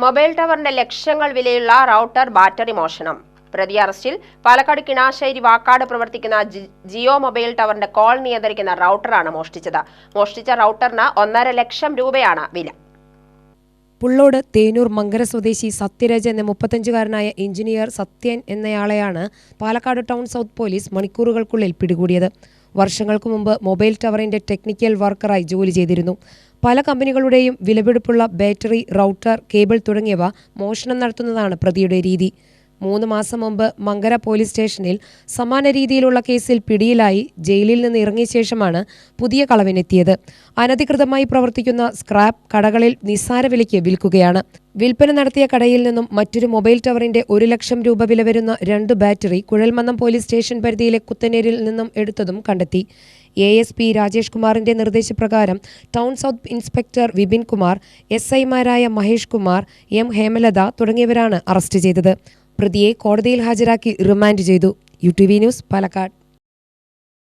Mobile ടവറിന്റെ ലക്ഷങ്ങൾ വിലയുള്ള router battery മോഷണം. പ്രതി അറസ്റ്റിൽ. പാലക്കാട് കിണാശ്ശേരി വാക്കാട് പ്രവർത്തിക്കുന്ന ജിയോ മൊബൈൽ ടവറിന്റെ കോൾ നിയന്ത്രിക്കുന്ന റൗട്ടറാണ് മോഷ്ടിച്ചത്. മോഷ്ടിച്ച റൗട്ടറിന് 1.5 ലക്ഷം രൂപയാണ് വില. പുള്ളോട് തേനൂർ മങ്കര സ്വദേശി സത്യരാജ് എന്ന 35-കാരനായ എഞ്ചിനീയർ സത്യൻ എന്നയാളെയാണ് പാലക്കാട് ടൗൺ സൗത്ത് പോലീസ് മണിക്കൂറുകൾക്കുള്ളിൽ പിടികൂടിയത്. വർഷങ്ങൾക്ക് മുമ്പ് മൊബൈൽ ടവറിന്റെ ടെക്നിക്കൽ വർക്കറായി ജോലി ചെയ്തിരുന്നു. പല കമ്പനികളുടെയും വിലപിടിപ്പുള്ള ബാറ്ററി, റൗട്ടർ, കേബിൾ തുടങ്ങിയവ മോഷണം നടത്തുന്നതാണ് പ്രതിയുടെ രീതി. 3 മാസം മുമ്പ് മങ്കര പോലീസ് സ്റ്റേഷനിൽ സമാന രീതിയിലുള്ള കേസിൽ പിടിയിലായി ജയിലിൽ നിന്ന് ഇറങ്ങിയ ശേഷമാണ് പുതിയ കളവിനെത്തിയത്. അനധികൃതമായി പ്രവർത്തിക്കുന്ന സ്ക്രാപ്പ് കടകളിൽ നിസ്സാര വിലയ്ക്ക് വിൽക്കുകയാണ്. വിൽപ്പന നടത്തിയ കടയിൽ നിന്നും മറ്റൊരു മൊബൈൽ ടവറിന്റെ 1 ലക്ഷം രൂപ വില വരുന്ന 2 ബാറ്ററി കുഴൽമന്ദം പോലീസ് സ്റ്റേഷൻ പരിധിയിലെ കുത്തനേരിൽ നിന്നും എടുത്തതും കണ്ടെത്തി. ASP രാജേഷ് കുമാറിന്റെ നിർദ്ദേശപ്രകാരം town south inspector Vipin Kumar, SI മാരായ മഹേഷ് കുമാർ, M ഹേമലത തുടങ്ങിയവരാണ് അറസ്റ്റ് ചെയ്തത്. പ്രതിയെ കോടതിയിൽ ഹാജരാക്കി റിമാൻഡ് ചെയ്തു. UTV news, Palakkad.